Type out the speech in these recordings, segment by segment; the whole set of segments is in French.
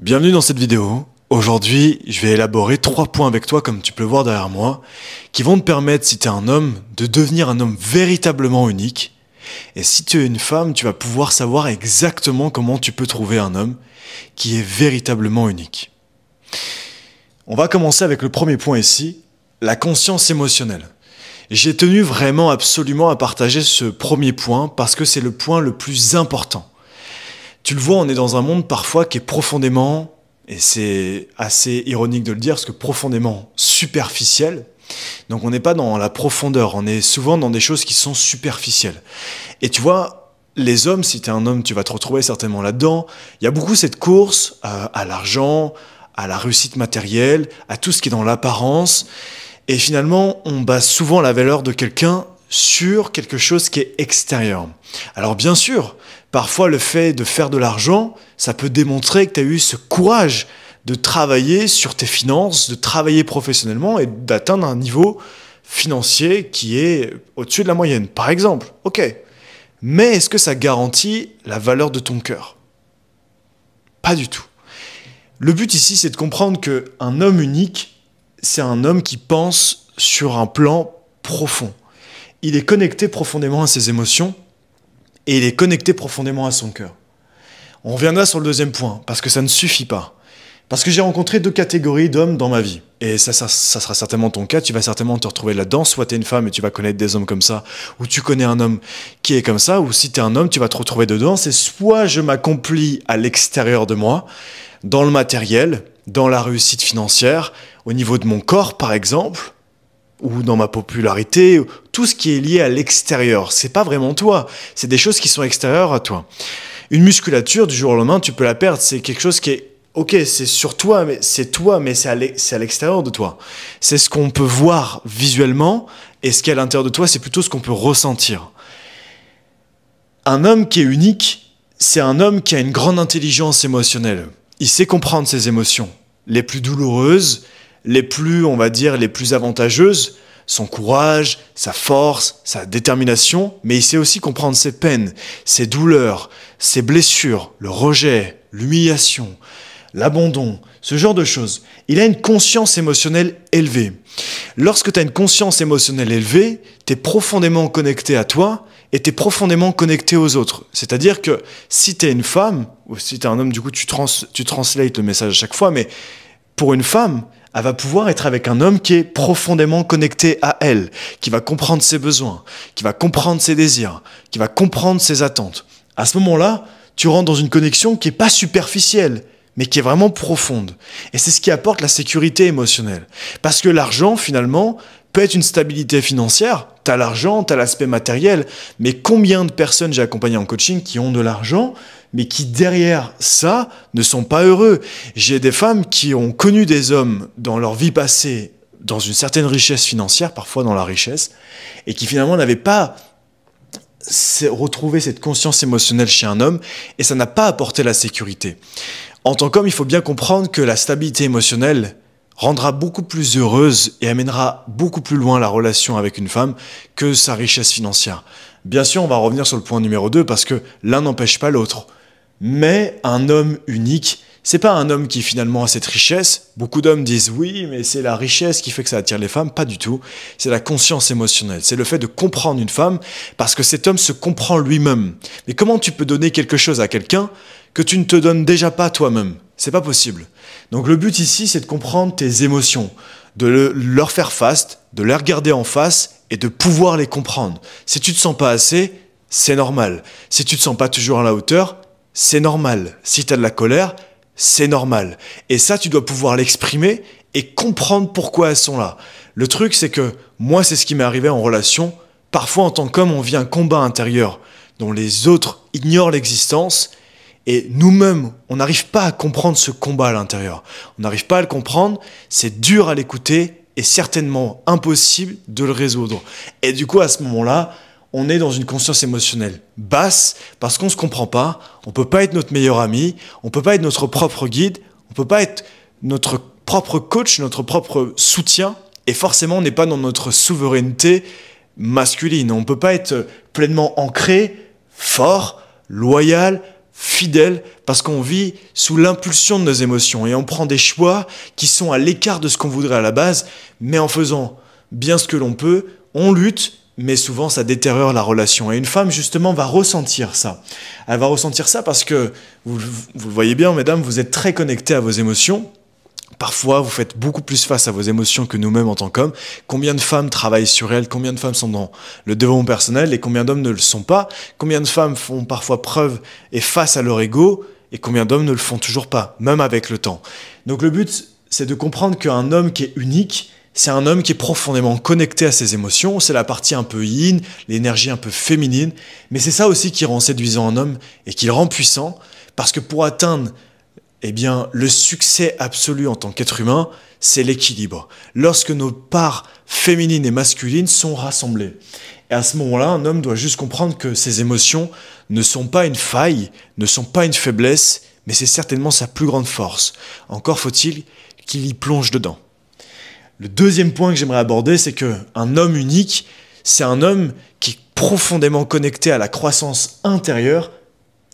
Bienvenue dans cette vidéo. Aujourd'hui, je vais élaborer 3 points avec toi, comme tu peux le voir derrière moi, qui vont te permettre, si tu es un homme, de devenir un homme véritablement unique. Et si tu es une femme, tu vas pouvoir savoir exactement comment tu peux trouver un homme qui est véritablement unique. On va commencer avec le premier point ici, la conscience émotionnelle. J'ai tenu vraiment absolument à partager ce premier point parce que c'est le point le plus important. Tu le vois, on est dans un monde parfois qui est profondément, et c'est assez ironique de le dire, parce que profondément superficiel. Donc on n'est pas dans la profondeur, on est souvent dans des choses qui sont superficielles. Et tu vois, les hommes, si tu es un homme, tu vas te retrouver certainement là-dedans. Il y a beaucoup cette course à l'argent, à la réussite matérielle, à tout ce qui est dans l'apparence. Et finalement, on base souvent la valeur de quelqu'un sur quelque chose qui est extérieur. Alors bien sûr, parfois le fait de faire de l'argent, ça peut démontrer que tu as eu ce courage de travailler sur tes finances, de travailler professionnellement et d'atteindre un niveau financier qui est au-dessus de la moyenne, par exemple. Ok, mais est-ce que ça garantit la valeur de ton cœur? Pas du tout. Le but ici, c'est de comprendre qu'un homme unique, c'est un homme qui pense sur un plan profond. Il est connecté profondément à ses émotions et il est connecté profondément à son cœur. On reviendra sur le deuxième point, parce que ça ne suffit pas. Parce que j'ai rencontré 2 catégories d'hommes dans ma vie. Et ça sera certainement ton cas, tu vas certainement te retrouver là-dedans. Soit tu es une femme et tu vas connaître des hommes comme ça, ou tu connais un homme qui est comme ça, ou si tu es un homme, tu vas te retrouver dedans. C'est soit je m'accomplis à l'extérieur de moi, dans le matériel, dans la réussite financière, au niveau de mon corps par exemple, ou dans ma popularité, tout ce qui est lié à l'extérieur. C'est pas vraiment toi, c'est des choses qui sont extérieures à toi. Une musculature, du jour au lendemain, tu peux la perdre, c'est quelque chose qui est, ok, c'est sur toi, mais c'est à l'extérieur de toi. C'est ce qu'on peut voir visuellement, et ce qui est à l'intérieur de toi, c'est plutôt ce qu'on peut ressentir. Un homme qui est unique, c'est un homme qui a une grande intelligence émotionnelle. Il sait comprendre ses émotions, les plus douloureuses, les plus, on va dire, les plus avantageuses, son courage, sa force, sa détermination, mais il sait aussi comprendre ses peines, ses douleurs, ses blessures, le rejet, l'humiliation, l'abandon, ce genre de choses. Il a une conscience émotionnelle élevée. Lorsque tu as une conscience émotionnelle élevée, tu es profondément connecté à toi et tu es profondément connecté aux autres. C'est-à-dire que si tu es une femme, ou si tu es un homme, du coup tu translates le message à chaque fois, mais pour une femme, elle va pouvoir être avec un homme qui est profondément connecté à elle, qui va comprendre ses besoins, qui va comprendre ses désirs, qui va comprendre ses attentes. À ce moment-là, tu rentres dans une connexion qui n'est pas superficielle, mais qui est vraiment profonde. Et c'est ce qui apporte la sécurité émotionnelle. Parce que l'argent, finalement, peut être une stabilité financière. Tu as l'argent, tu as l'aspect matériel, mais combien de personnes j'ai accompagnées en coaching qui ont de l'argent, mais qui derrière ça ne sont pas heureux. J'ai des femmes qui ont connu des hommes dans leur vie passée, dans une certaine richesse financière, parfois dans la richesse, et qui finalement n'avaient pas retrouvé cette conscience émotionnelle chez un homme, et ça n'a pas apporté la sécurité. En tant qu'homme, il faut bien comprendre que la stabilité émotionnelle rendra beaucoup plus heureuse et amènera beaucoup plus loin la relation avec une femme que sa richesse financière. Bien sûr, on va revenir sur le point numéro 2 parce que l'un n'empêche pas l'autre. Mais un homme unique, c'est pas un homme qui finalement a cette richesse. Beaucoup d'hommes disent oui, mais c'est la richesse qui fait que ça attire les femmes. Pas du tout. C'est la conscience émotionnelle. C'est le fait de comprendre une femme parce que cet homme se comprend lui-même. Mais comment tu peux donner quelque chose à quelqu'un que tu ne te donnes déjà pas toi-même? C'est pas possible. Donc le but ici, c'est de comprendre tes émotions, de leur faire face, de les regarder en face et de pouvoir les comprendre. Si tu te sens pas assez, c'est normal. Si tu te sens pas toujours à la hauteur, c'est normal. Si tu as de la colère, c'est normal. Et ça, tu dois pouvoir l'exprimer et comprendre pourquoi elles sont là. Le truc, c'est que moi, c'est ce qui m'est arrivé en relation. Parfois, en tant qu'homme, on vit un combat intérieur dont les autres ignorent l'existence. Et nous-mêmes, on n'arrive pas à comprendre ce combat à l'intérieur. On n'arrive pas à le comprendre, c'est dur à l'écouter et certainement impossible de le résoudre. Et du coup, à ce moment-là, on est dans une conscience émotionnelle basse parce qu'on ne se comprend pas, on ne peut pas être notre meilleur ami, on ne peut pas être notre propre guide, on ne peut pas être notre propre coach, notre propre soutien, et forcément on n'est pas dans notre souveraineté masculine. On ne peut pas être pleinement ancré, fort, loyal, fidèle parce qu'on vit sous l'impulsion de nos émotions et on prend des choix qui sont à l'écart de ce qu'on voudrait à la base, mais en faisant bien ce que l'on peut, on lutte, mais souvent ça détériore la relation. Et une femme justement va ressentir ça. Elle va ressentir ça parce que, vous le voyez bien mesdames, vous êtes très connectés à vos émotions. Parfois, vous faites beaucoup plus face à vos émotions que nous-mêmes en tant qu'hommes. Combien de femmes travaillent sur elles? Combien de femmes sont dans le développement personnel? Et combien d'hommes ne le sont pas? Combien de femmes font parfois preuve et face à leur ego? Et combien d'hommes ne le font toujours pas, même avec le temps? Donc le but, c'est de comprendre qu'un homme qui est unique, c'est un homme qui est profondément connecté à ses émotions. C'est la partie un peu yin, l'énergie un peu féminine. Mais c'est ça aussi qui rend séduisant un homme et qui le rend puissant. Parce que pour atteindre le succès absolu en tant qu'être humain, c'est l'équilibre. Lorsque nos parts féminines et masculines sont rassemblées. Et à ce moment-là, un homme doit juste comprendre que ses émotions ne sont pas une faille, ne sont pas une faiblesse, mais c'est certainement sa plus grande force. Encore faut-il qu'il y plonge dedans. Le deuxième point que j'aimerais aborder, c'est qu'un homme unique, c'est un homme qui est profondément connecté à la croissance intérieure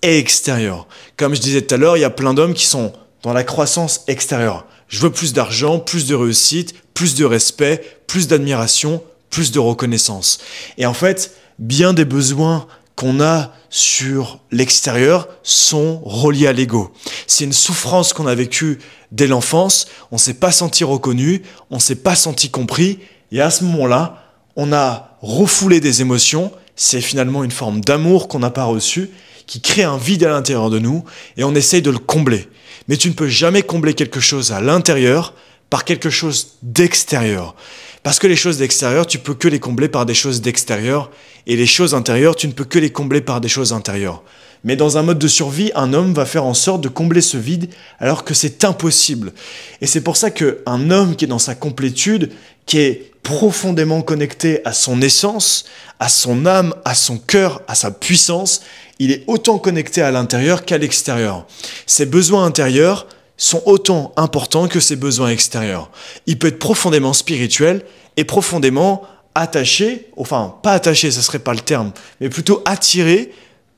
et extérieure. Comme je disais tout à l'heure, il y a plein d'hommes qui sont dans la croissance extérieure. Je veux plus d'argent, plus de réussite, plus de respect, plus d'admiration, plus de reconnaissance. Et en fait, bien des besoins qu'on a sur l'extérieur sont reliés à l'ego. C'est une souffrance qu'on a vécue dès l'enfance, on ne s'est pas senti reconnu, on ne s'est pas senti compris, et à ce moment-là, on a refoulé des émotions, c'est finalement une forme d'amour qu'on n'a pas reçue, qui crée un vide à l'intérieur de nous, et on essaye de le combler. Mais tu ne peux jamais combler quelque chose à l'intérieur par quelque chose d'extérieur. Parce que les choses d'extérieur, tu peux que les combler par des choses d'extérieur, et les choses intérieures, tu ne peux que les combler par des choses intérieures. Mais dans un mode de survie, un homme va faire en sorte de combler ce vide alors que c'est impossible. Et c'est pour ça qu'un homme qui est dans sa complétude, qui est profondément connecté à son essence, à son âme, à son cœur, à sa puissance, il est autant connecté à l'intérieur qu'à l'extérieur. Ses besoins intérieurs sont autant importants que ses besoins extérieurs. Il peut être profondément spirituel et profondément attaché, enfin pas attaché, ce serait pas le terme, mais plutôt attiré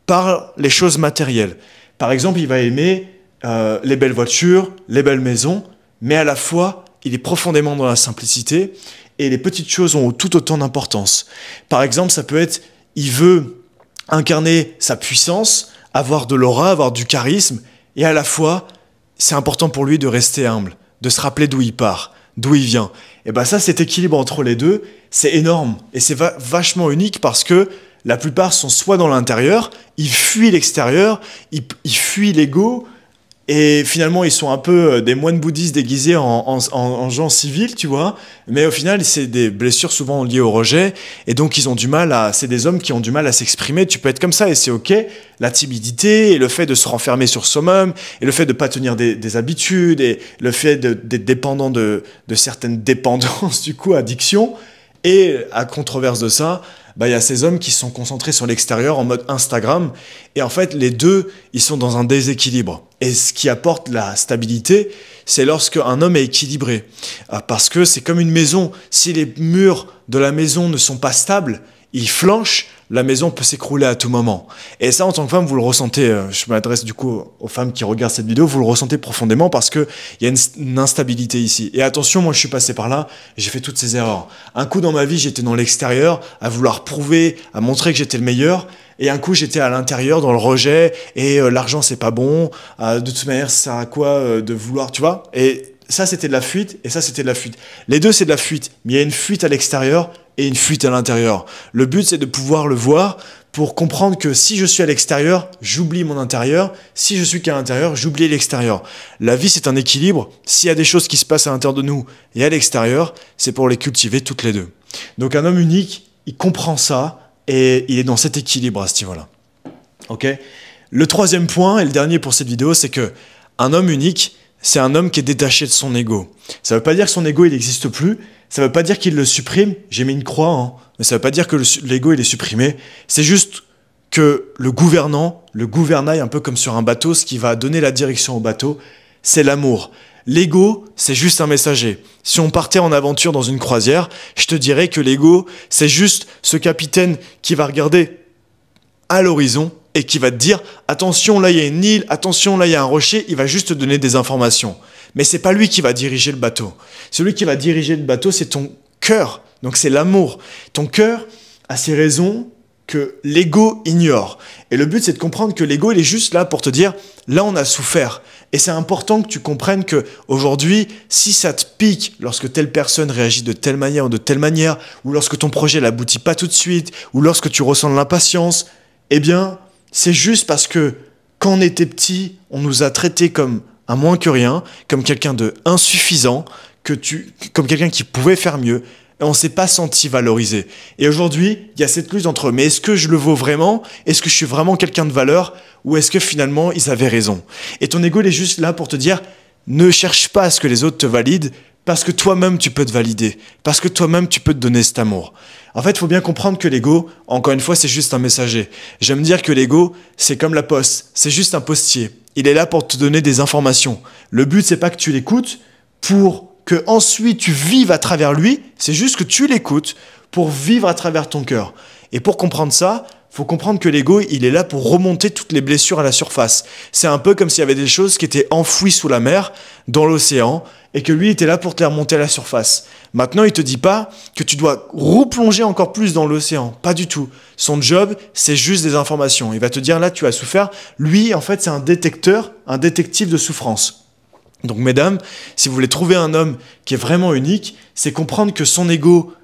par les choses matérielles. Par exemple, il va aimer les belles voitures, les belles maisons, mais à la fois, il est profondément dans la simplicité et les petites choses ont tout autant d'importance. Par exemple, ça peut être, il veut incarner sa puissance, avoir de l'aura, avoir du charisme, et à la fois, c'est important pour lui de rester humble, de se rappeler d'où il part, d'où il vient. Et bien ça, cet équilibre entre les deux, c'est énorme. Et c'est vachement unique parce que la plupart sont soit dans l'intérieur, ils fuient l'extérieur, ils fuient l'ego, et finalement, ils sont un peu des moines bouddhistes déguisés en gens civils, tu vois. Mais au final, c'est des blessures souvent liées au rejet. Et donc, ils ont du mal c'est des hommes qui ont du mal à s'exprimer. Tu peux être comme ça et c'est OK. La timidité et le fait de se renfermer sur soi-même et le fait de ne pas tenir des habitudes et le fait d'être dépendant de certaines dépendances, du coup, addiction. Et à controverse de ça, il y a ces hommes qui sont concentrés sur l'extérieur en mode Instagram. Et en fait, les deux, ils sont dans un déséquilibre. Et ce qui apporte la stabilité, c'est lorsque un homme est équilibré. Parce que c'est comme une maison. Si les murs de la maison ne sont pas stables, ils flanchent, la maison peut s'écrouler à tout moment. Et ça, en tant que femme, vous le ressentez, je m'adresse du coup aux femmes qui regardent cette vidéo, vous le ressentez profondément parce qu'il y a une instabilité ici. Et attention, moi je suis passé par là, j'ai fait toutes ces erreurs. Un coup dans ma vie, j'étais dans l'extérieur, à vouloir prouver, à montrer que j'étais le meilleur, et un coup j'étais à l'intérieur, dans le rejet, et l'argent c'est pas bon, de toute manière ça sert à quoi de vouloir, tu vois. Et ça c'était de la fuite, et ça c'était de la fuite. Les deux c'est de la fuite, mais il y a une fuite à l'extérieur, et une fuite à l'intérieur. Le but, c'est de pouvoir le voir pour comprendre que si je suis à l'extérieur, j'oublie mon intérieur. Si je suis qu'à l'intérieur, j'oublie l'extérieur. La vie, c'est un équilibre. S'il y a des choses qui se passent à l'intérieur de nous et à l'extérieur, c'est pour les cultiver toutes les deux. Donc un homme unique, il comprend ça et il est dans cet équilibre à ce niveau-là. Ok ? Le troisième point, et le dernier pour cette vidéo, c'est que un homme unique, c'est un homme qui est détaché de son ego. Ça ne veut pas dire que son ego, il n'existe plus. Ça ne veut pas dire qu'il le supprime, j'ai mis une croix, hein. Mais ça ne veut pas dire que l'ego il est supprimé. C'est juste que le gouvernail, un peu comme sur un bateau, ce qui va donner la direction au bateau, c'est l'amour. L'ego, c'est juste un messager. Si on partait en aventure dans une croisière, je te dirais que l'ego, c'est juste ce capitaine qui va regarder à l'horizon et qui va te dire « Attention, là il y a une île, attention, là il y a un rocher », il va juste te donner des informations. Mais c'est pas lui qui va diriger le bateau. Celui qui va diriger le bateau, c'est ton cœur. Donc c'est l'amour. Ton cœur a ses raisons que l'ego ignore. Et le but, c'est de comprendre que l'ego, il est juste là pour te dire « Là, on a souffert ». Et c'est important que tu comprennes que aujourd'hui, si ça te pique lorsque telle personne réagit de telle manière ou de telle manière, ou lorsque ton projet n'aboutit pas tout de suite, ou lorsque tu ressens de l'impatience, eh bien, c'est juste parce que quand on était petit, on nous a traités comme un moins que rien, comme quelqu'un de insuffisant, comme quelqu'un qui pouvait faire mieux, et on ne s'est pas senti valorisé. Et aujourd'hui, il y a cette lutte entre « mais est-ce que je le vaux vraiment ? Est-ce que je suis vraiment quelqu'un de valeur ? Ou est-ce que finalement, ils avaient raison ?» Et ton ego, il est juste là pour te dire « ne cherche pas à ce que les autres te valident, parce que toi-même, tu peux te valider, parce que toi-même, tu peux te donner cet amour. » En fait, il faut bien comprendre que l'ego, encore une fois, c'est juste un messager. J'aime dire que l'ego, c'est comme la poste, c'est juste un postier. Il est là pour te donner des informations. Le but, c'est pas que tu l'écoutes pour que ensuite tu vives à travers lui, c'est juste que tu l'écoutes pour vivre à travers ton cœur. Et pour comprendre ça, il faut comprendre que l'ego, il est là pour remonter toutes les blessures à la surface. C'est un peu comme s'il y avait des choses qui étaient enfouies sous la mer, dans l'océan, et que lui était là pour te les remonter à la surface. Maintenant, il ne te dit pas que tu dois replonger encore plus dans l'océan. Pas du tout. Son job, c'est juste des informations. Il va te dire, là, tu as souffert. Lui, en fait, c'est un détecteur, un détective de souffrance. Donc, mesdames, si vous voulez trouver un homme qui est vraiment unique, c'est comprendre que son ego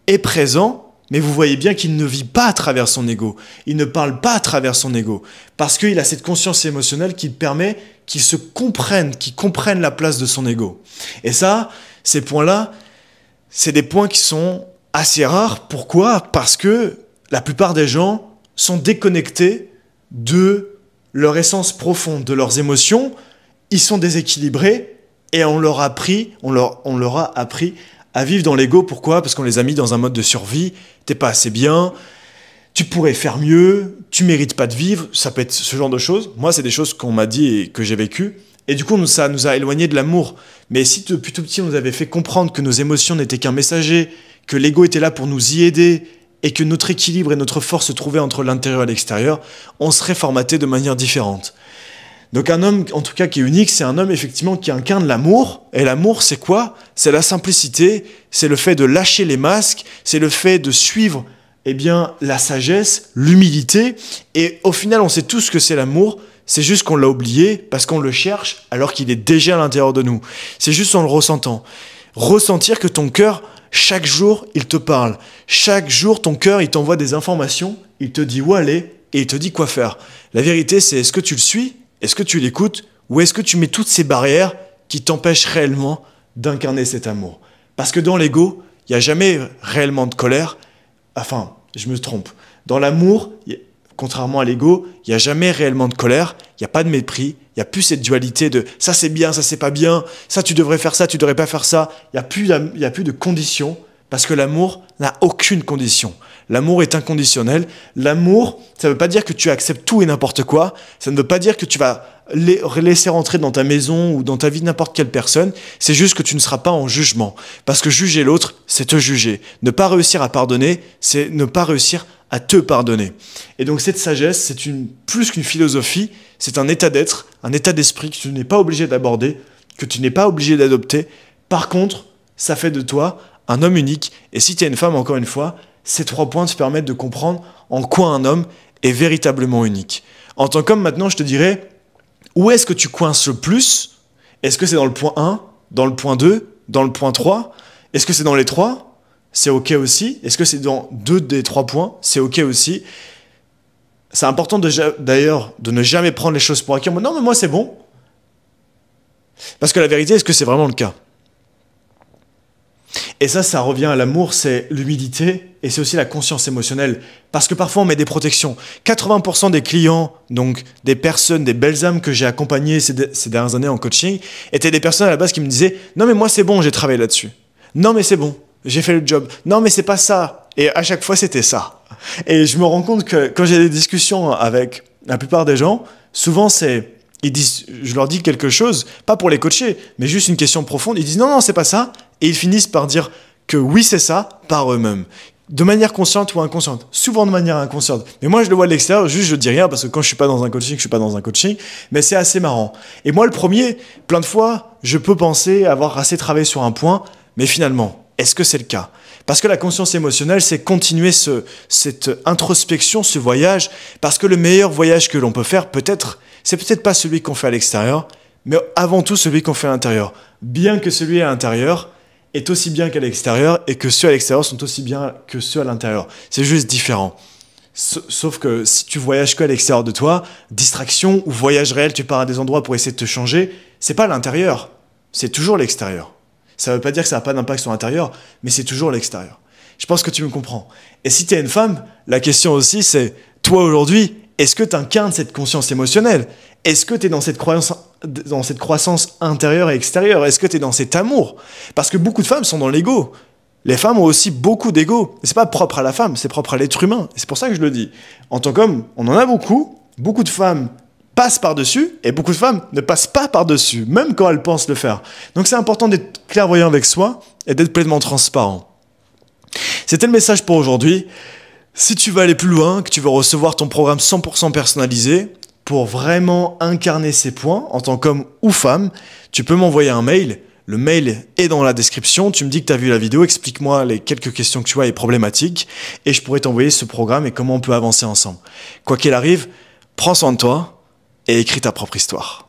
est présent, mais vous voyez bien qu'il ne vit pas à travers son ego. Il ne parle pas à travers son ego. Parce qu'il a cette conscience émotionnelle qui permet qu'il se comprenne, qu'il comprenne la place de son ego. Et ça, ces points-là, c'est des points qui sont assez rares. Pourquoi ? Parce que la plupart des gens sont déconnectés de leur essence profonde, de leurs émotions. Ils sont déséquilibrés et on leur a appris à vivre dans l'ego. Pourquoi ? Parce qu'on les a mis dans un mode de survie. T'es pas assez bien, tu pourrais faire mieux, tu mérites pas de vivre. Ça peut être ce genre de choses. Moi, c'est des choses qu'on m'a dit et que j'ai vécues. Et du coup, ça nous a éloignés de l'amour. Mais si depuis tout petit, on nous avait fait comprendre que nos émotions n'étaient qu'un messager, que l'ego était là pour nous y aider et que notre équilibre et notre force se trouvaient entre l'intérieur et l'extérieur, on serait formaté de manière différente. Donc un homme, en tout cas, qui est unique, c'est un homme effectivement qui incarne l'amour. Et l'amour, c'est quoi ? C'est la simplicité, c'est le fait de lâcher les masques, c'est le fait de suivre la sagesse, l'humilité. Et au final, on sait tous ce que c'est l'amour. C'est juste qu'on l'a oublié parce qu'on le cherche alors qu'il est déjà à l'intérieur de nous. C'est juste en le ressentant. Ressentir que ton cœur, chaque jour, il te parle. Chaque jour, ton cœur, il t'envoie des informations, il te dit où aller et il te dit quoi faire. La vérité, c'est est-ce que tu le suis ? Est-ce que tu l'écoutes ou est-ce que tu mets toutes ces barrières qui t'empêchent réellement d'incarner cet amour ? Parce que dans l'ego, il n'y a jamais réellement de colère. Enfin, je me trompe. Dans l'amour, contrairement à l'ego, il n'y a jamais réellement de colère, il n'y a pas de mépris, il n'y a plus cette dualité de « ça c'est bien, ça c'est pas bien, ça tu devrais faire ça, tu devrais pas faire ça ». Il n'y a plus de conditions parce que l'amour n'a aucune condition. L'amour est inconditionnel. L'amour, ça ne veut pas dire que tu acceptes tout et n'importe quoi. Ça ne veut pas dire que tu vas laisser rentrer dans ta maison ou dans ta vie n'importe quelle personne. C'est juste que tu ne seras pas en jugement. Parce que juger l'autre, c'est te juger. Ne pas réussir à pardonner, c'est ne pas réussir à te pardonner. Et donc cette sagesse, c'est plus qu'une philosophie, c'est un état d'être, un état d'esprit que tu n'es pas obligé d'aborder, que tu n'es pas obligé d'adopter. Par contre, ça fait de toi un homme unique. Et si tu es une femme, encore une fois, ces 3 points te permettent de comprendre en quoi un homme est véritablement unique. En tant qu'homme, maintenant, je te dirais, où est-ce que tu coinces le plus ? Est-ce que c'est dans le point 1, dans le point 2, dans le point 3 ? Est-ce que c'est dans les 3 ? C'est OK aussi. Est-ce que c'est dans 2 des 3 points ? C'est OK aussi. C'est important d'ailleurs de ne jamais prendre les choses pour acquis. Non, mais moi, c'est bon. Parce que la vérité, est-ce que c'est vraiment le cas ? Et ça revient à l'amour, c'est l'humilité et c'est aussi la conscience émotionnelle. Parce que parfois, on met des protections. 80% des clients, donc des personnes, des belles âmes que j'ai accompagnées ces dernières années en coaching, étaient des personnes à la base qui me disaient « Non mais moi c'est bon, j'ai travaillé là-dessus. Non mais c'est bon, j'ai fait le job. Non mais c'est pas ça. » Et à chaque fois, c'était ça. Et je me rends compte que quand j'ai des discussions avec la plupart des gens, souvent je leur dis quelque chose, pas pour les coacher, mais juste une question profonde. Ils disent « Non, non, c'est pas ça. » Et ils finissent par dire que oui, c'est ça, par eux-mêmes. de manière consciente ou inconsciente. Souvent de manière inconsciente. Mais moi, je le vois de l'extérieur, juste je dis rien parce que quand je suis pas dans un coaching, je suis pas dans un coaching. Mais c'est assez marrant. Et moi, le premier, plein de fois, je peux penser avoir assez travaillé sur un point, mais finalement, est-ce que c'est le cas? Parce que la conscience émotionnelle, c'est continuer cette introspection, ce voyage, parce que le meilleur voyage que l'on peut faire, c'est peut-être pas celui qu'on fait à l'extérieur, mais avant tout celui qu'on fait à l'intérieur. Bien que celui à l'intérieur est aussi bien qu'à l'extérieur et que ceux à l'extérieur sont aussi bien que ceux à l'intérieur. C'est juste différent. Sauf que si tu voyages que à l'extérieur de toi, distraction ou voyage réel, tu pars à des endroits pour essayer de te changer, c'est pas l'intérieur, c'est toujours l'extérieur. Ça veut pas dire que ça n'a pas d'impact sur l'intérieur, mais c'est toujours l'extérieur. Je pense que tu me comprends. Et si tu es une femme, la question aussi c'est, toi aujourd'hui, est-ce que tu incarnes cette conscience émotionnelle? Est-ce que tu es dans cette croissance intérieure et extérieure? Est-ce que tu es dans cet amour? Parce que beaucoup de femmes sont dans l'ego. Les femmes ont aussi beaucoup d'ego. Et c'est pas propre à la femme, c'est propre à l'être humain. Et c'est pour ça que je le dis. En tant qu'homme, on en a beaucoup. Beaucoup de femmes passent par-dessus et beaucoup de femmes ne passent pas par-dessus, même quand elles pensent le faire. Donc c'est important d'être clairvoyant avec soi et d'être pleinement transparent. C'était le message pour aujourd'hui. Si tu veux aller plus loin, que tu veux recevoir ton programme 100% personnalisé, pour vraiment incarner ces points en tant qu'homme ou femme, tu peux m'envoyer un mail. Le mail est dans la description. Tu me dis que tu as vu la vidéo, explique-moi les quelques questions que tu as et problématiques et je pourrais t'envoyer ce programme et comment on peut avancer ensemble. Quoi qu'il arrive, prends soin de toi et écris ta propre histoire.